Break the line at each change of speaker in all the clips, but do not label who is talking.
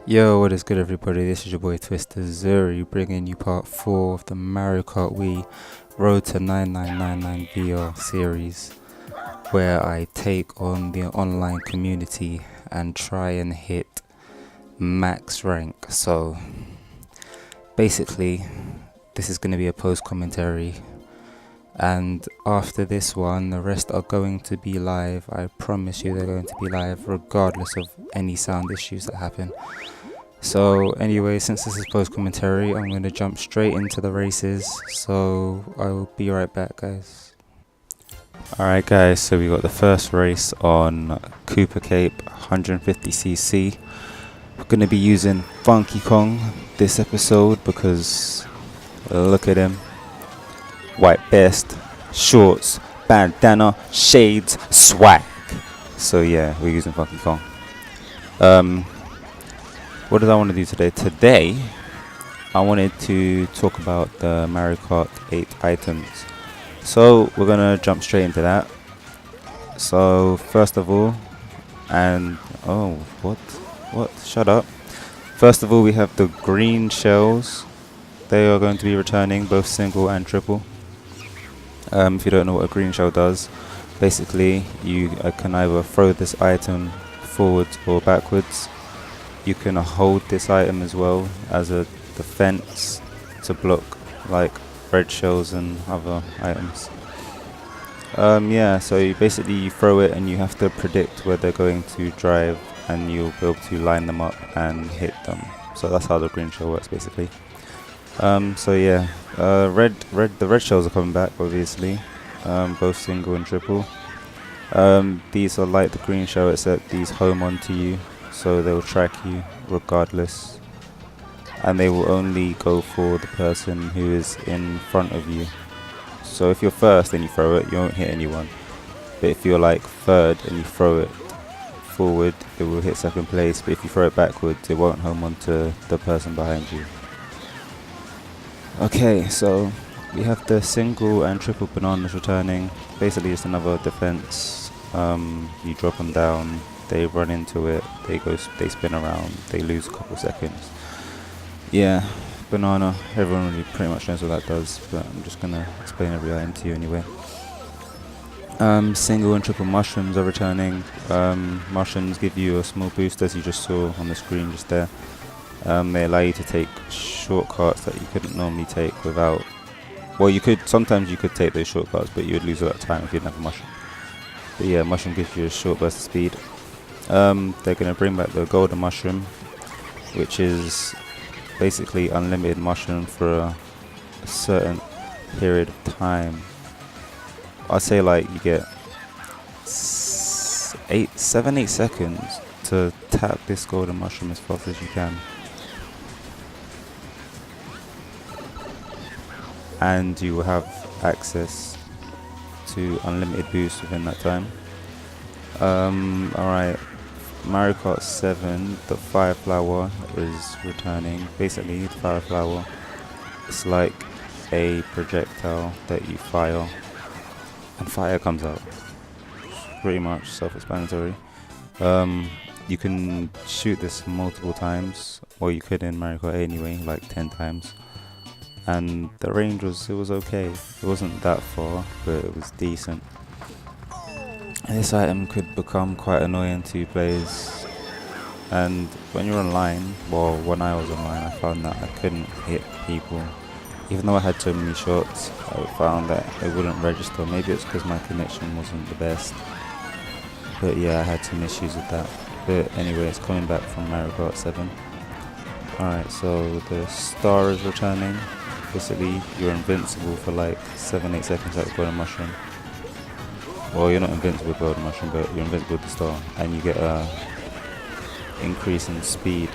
Yo, what is good, everybody? This is your boy Twister Zuri, bringing you part 4 of the Mario Kart Wii Road to 9999 VR series, where I take on the online community and try and hit max rank. So, basically, this is going to be a post commentary, and after this one, the rest are going to be live. I promise you, they're going to be live regardless of any sound issues that happen. So anyway, since this is post commentary, I'm going to jump straight into the races, so I'll be right back, guys. Alright guys, so we got the first race on Cooper Cape 150cc. We're going to be using Funky Kong this episode because look at him. White vest, shorts, bandana, shades, swag. So yeah, we're using Funky Kong. What did I want to do today? Today, I wanted to talk about the Mario Kart 8 items. So, we're going to jump straight into that. So, first of all, what? Shut up. First of all, we have the green shells. They are going to be returning, both single and triple. If you don't know what a green shell does, basically, you can either throw this item forwards or backwards. You can hold this item as well as a defense to block like red shells and other items. So you basically throw it and you have to predict where they're going to drive, and you'll be able to line them up and hit them. So that's how the green shell works basically. The red shells are coming back obviously, both single and triple. These are like the green shell, except these home onto you. So they will track you regardless, and they will only go for the person who is in front of you. So if you're first and you throw it, you won't hit anyone. But if you're like third and you throw it forward, it will hit second place. But if you throw it backwards, it won't home onto the person behind you. Okay, so we have the single and triple bananas returning. Basically it's another defense. You drop them down, they run into it, they spin around, they lose a couple seconds. Yeah, banana, everyone really pretty much knows what that does, but I'm just gonna explain every item to you anyway. Single and triple mushrooms are returning. Mushrooms give you a small boost, as you just saw on the screen just there. They allow you to take shortcuts that you couldn't normally take without, well, sometimes you could take those shortcuts, but you would lose a lot of time if you didn't have a mushroom. But yeah, mushroom gives you a short burst of speed. They're going to bring back the golden mushroom, which is basically unlimited mushroom for a certain period of time. I'd say like you get 8 seconds to tap this golden mushroom as fast as you can, and you will have access to unlimited boost within that time. Alright, Mario Kart 7, the fire flower is returning. Basically, the fire flower is like a projectile that you fire and fire comes out. Pretty much self-explanatory. You can shoot this multiple times, or you could in Mario Kart 8 anyway, like 10 times. And the range was okay. It wasn't that far, but it was decent. And this item could become quite annoying to players. And when you're online, well, when I was online, I found that I couldn't hit people. Even though I had so many shots, I found that it wouldn't register. Maybe it's because my connection wasn't the best. But yeah, I had some issues with that. But anyway, it's coming back from Mario Kart 7. Alright, so the star is returning. Basically, you're invincible for like 7-8 seconds like golden mushroom. Well, you're not invincible with golden mushroom, but you're invincible with the star, and you get a increase in speed,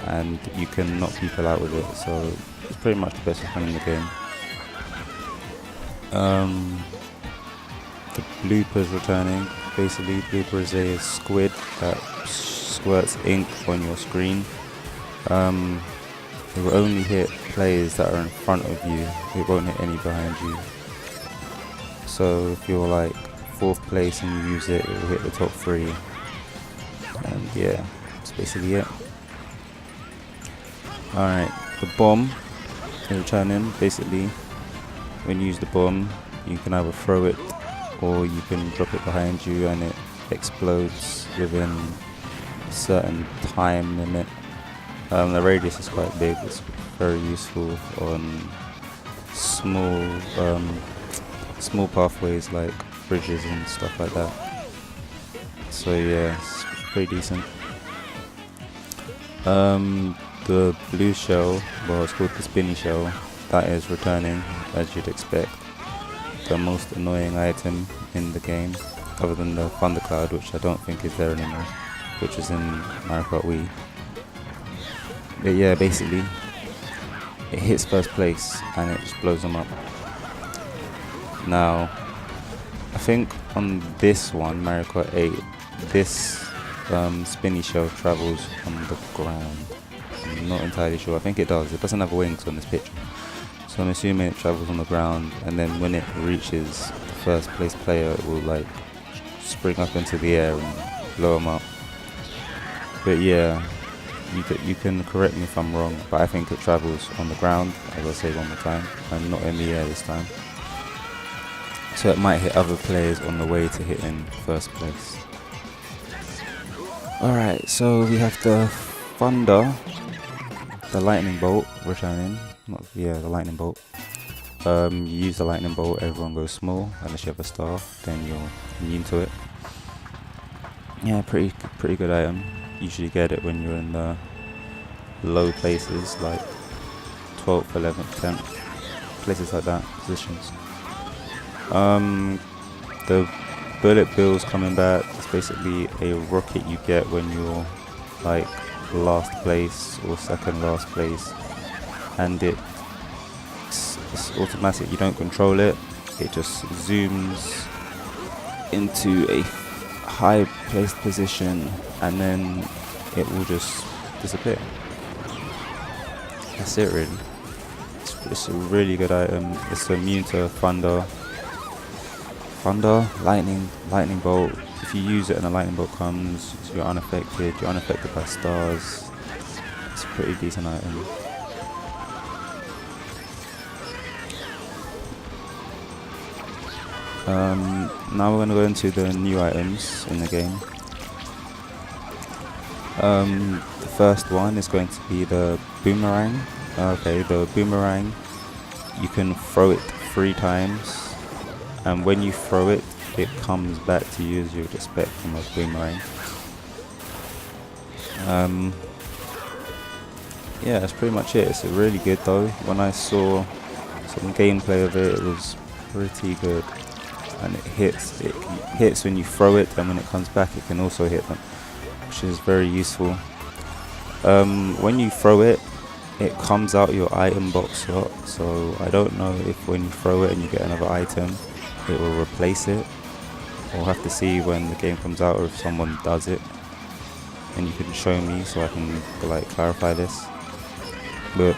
and you can knock people out with it. So it's pretty much the best weapon in the game. The blooper is returning. Basically, blooper is a squid that squirts ink on your screen. It will only hit players that are in front of you. It won't hit any behind you. So if you're like 4th place and you use it, it will hit the top 3. And yeah, that's basically it. Alright, the bomb is returning. Basically, when you use the bomb, you can either throw it or you can drop it behind you and it explodes within a certain time limit. The radius is quite big. It's very useful on small pathways like bridges and stuff like that. So yeah, it's pretty decent. The blue shell, well, it's called the spinny shell, that is returning, as you'd expect. The most annoying item in the game, other than the thundercloud, which I don't think is there anymore, which is in Mario Kart Wii. But yeah, basically, it hits first place and it just blows them up. Now, I think on this one, Mario Kart 8, this spinny shell travels on the ground. I'm not entirely sure. I think it does. It doesn't have wings on this picture. So I'm assuming it travels on the ground, and then when it reaches the first place player, it will like spring up into the air and blow them up. But yeah, you can correct me if I'm wrong, but I think it travels on the ground, as I'll say one more time, and not in the air this time. So it might hit other players on the way to hitting first place. Alright, so we have the thunder, the lightning bolt returning. The lightning bolt. You use the lightning bolt, everyone goes small, unless you have a star, then you're immune to it. Yeah, pretty good item. Usually get it when you're in the low places, like 12th, 11th, 10th, places like that, positions. The bullet bills coming back. It's basically a rocket you get when you're like last place or second last place, and it's automatic. You don't control it. It just zooms into a high placed position and then it will just disappear. That's it really. It's a really good item. It's immune to thunder, lightning bolt. If you use it and a lightning bolt comes, you're unaffected by stars. It's a pretty decent item. Now we're going to go into the new items in the game. The first one is going to be the boomerang. Okay, the boomerang, you can throw it 3 times, and when you throw it, it comes back to you as you would expect from a boomerang. Yeah, that's pretty much it. It's really good though. When I saw some gameplay of it, it was pretty good. And it hits when you throw it, and when it comes back it can also hit them, which is very useful. When you throw it, it comes out your item box slot, so I don't know if when you throw it and you get another item it will replace it. We'll have to see when the game comes out, or if someone does it and you can show me so I can like clarify this. But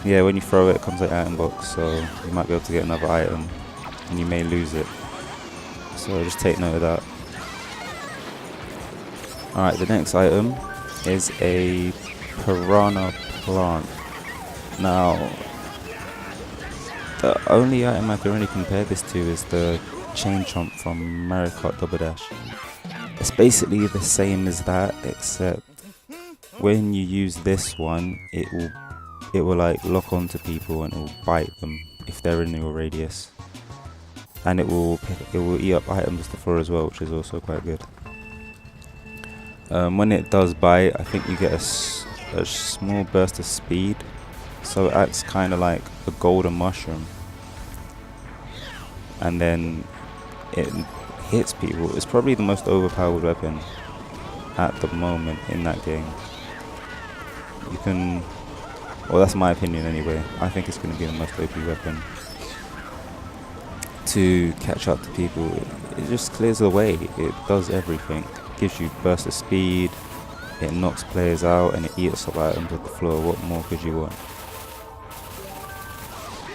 yeah, when you throw it, it comes out your item box, so you might be able to get another item and you may lose it. So just take note of that. Alright, the next item is a piranha plant. Now, the only item I can really compare this to is the chain chomp from Mario Kart Double Dash. It's basically the same as that, except when you use this one, it will like lock onto people and it will bite them if they're in your radius. And it will eat up items to the floor as well, which is also quite good. When it does bite, I think you get a small burst of speed, so it acts kind of like a golden mushroom, and then it hits people. It's probably the most overpowered weapon at the moment in that game. You can, well, that's my opinion anyway. I think it's going to be the most OP weapon to catch up to people. It just clears the way. It does everything. It gives you burst of speed, it knocks players out, and it eats up items at the floor. What more could you want?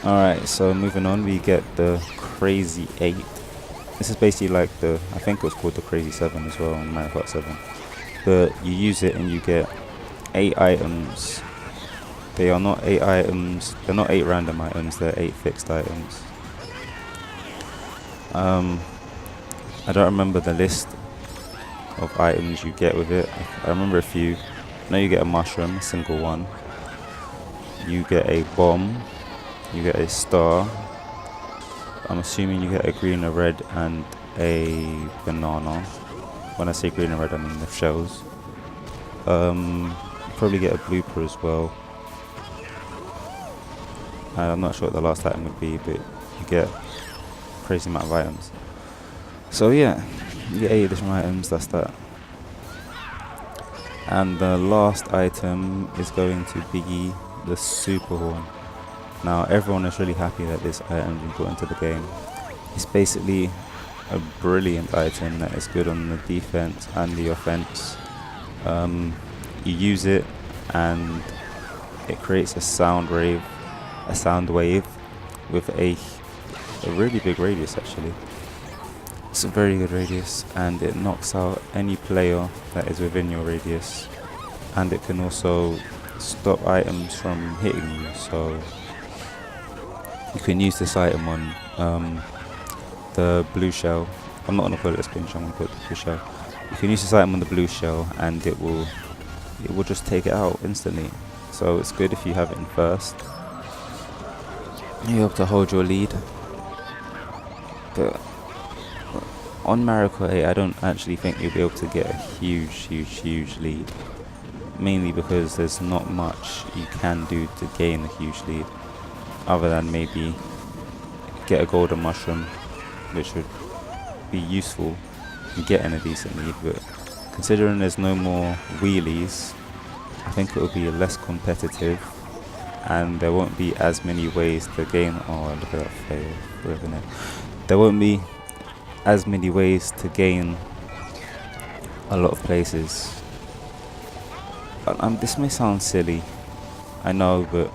Alright, so moving on, we get the Crazy 8. This is basically like I think it was called the Crazy 7 as well in Mario Kart 7. But you use it and you get 8 items They are not 8 items. They're not 8 random items. They're 8 fixed items. I don't remember the list of items you get with it. I remember a few. I know you get a mushroom, a single one. You get a bomb. You get a star. I'm assuming you get a green, a red, and a banana. When I say green and red, I mean the shells. You probably get a blooper as well. I'm not sure what the last item would be, but you get a crazy amount of items. So yeah, you get 8 additional items, that's that. And the last item is going to be the super horn. Now everyone is really happy that this item has been put into the game. It's basically a brilliant item that is good on the defense and the offense. You use it and it creates a sound wave with a really big radius actually. It's a very good radius and it knocks out any player that is within your radius, and it can also stop items from hitting you, so you can use this item on the blue shell. I'm not going to call it a spin shell, I'm going to call it the blue shell. You can use this item on the blue shell and it will just take it out instantly. So it's good if you have it in first. You have to hold your lead. But on Mario Kart 8, I don't actually think you'll be able to get a huge lead. Mainly because there's not much you can do to gain a huge lead, other than maybe get a golden mushroom, which would be useful in getting a decent lead. But considering there's no more wheelies, I think it will be less competitive, and there won't be as many ways to gain. Oh, look at that fail, isn't it? There won't be as many ways to gain a lot of places. This may sound silly, I know, but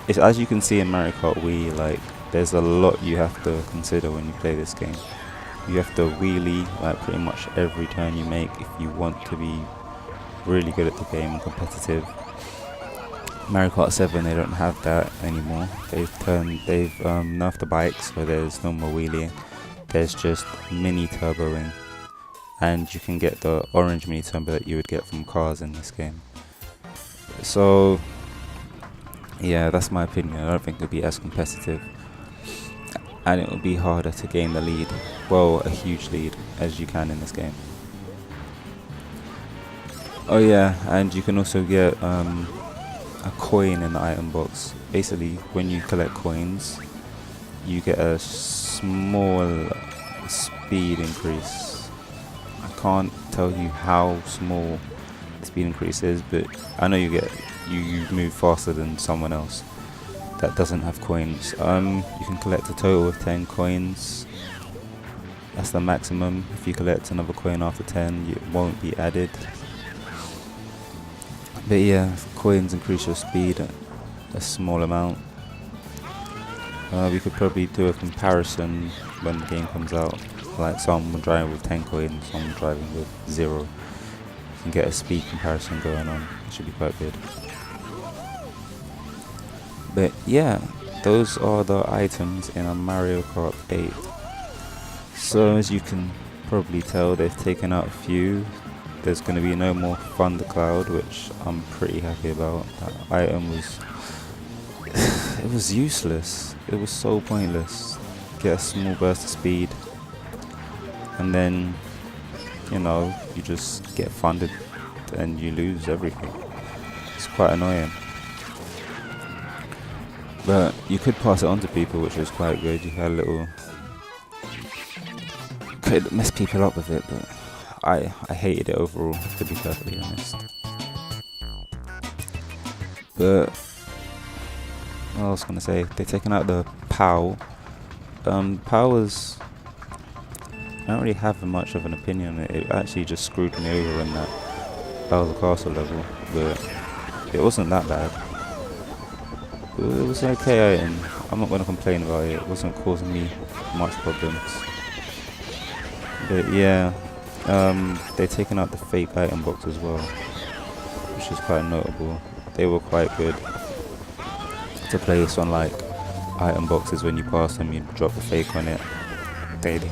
it's, as you can see in Mario Kart Wii, like there's a lot you have to consider when you play this game. You have to wheelie like pretty much every turn you make if you want to be really good at the game and competitive. Mario Kart 7, they don't have that anymore. They've nerfed the bikes, so there's no more wheelie. There's just mini turboing, and you can get the orange mini turbo that you would get from cars in this game. So yeah, that's my opinion. I don't think it'll be as competitive, and it will be harder to gain the lead, well, a huge lead, as you can in this game. Oh yeah, and you can also get a coin in the item box. Basically, when you collect coins, you get a small speed increase. I can't tell you how small the speed increase is, but I know you move faster than someone else that doesn't have coins. You can collect a total of 10 coins. That's the maximum. If you collect another coin after 10, it won't be added. But yeah, coins increase your speed a small amount. We could probably do a comparison when the game comes out, like someone driving with 10 coins, someone driving with 0. You can get a speed comparison going on. It should be quite good. But yeah, those are the items in a Mario Kart 8. So as you can probably tell, they've taken out a few. There's going to be no more Thundercloud, which I'm pretty happy about. That item was it was useless. It was so pointless. Get a small burst of speed, and then, you know, you just get funded and you lose everything. It's quite annoying. But you could pass it on to people, which was quite good. You had a little... could mess people up with it, but I hated it overall, to be perfectly honest. But what else can I say? They've taken out the POW. POW was... I don't really have much of an opinion on it. It actually just screwed me over in that Bowser Castle level, but it wasn't that bad. It was an okay item. I'm not going to complain about it. It wasn't causing me much problems. But yeah, they've taken out the fake item box as well, which is quite notable. they were quite good to place on like item boxes. When you pass them, you drop the fake on it, they'd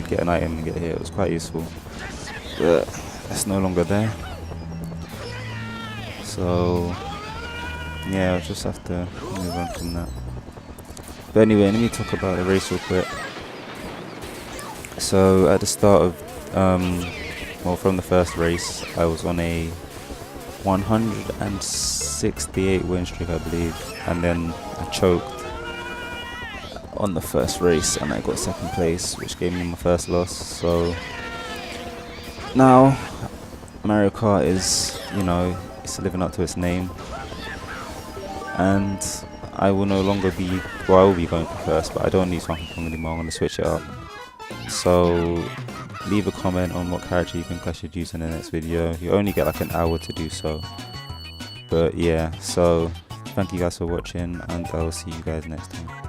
get an item and get hit. It was quite useful, but that's no longer there. So yeah, I'll just have to move on from that. But anyway, let me talk about the race real quick. So at the start of well, from the first race, I was on a 168 win streak, I believe, and then I choked on the first race and I got second place, which gave me my first loss. So now Mario Kart is, you know, it's living up to its name, and I will no longer be, well, I will be going for first, but I don't need Donkey Kong anymore. I'm going to switch it up. So leave a comment on what character you think I should use in the next video. You only get like an hour to do so. But yeah, so thank you guys for watching, and I will see you guys next time.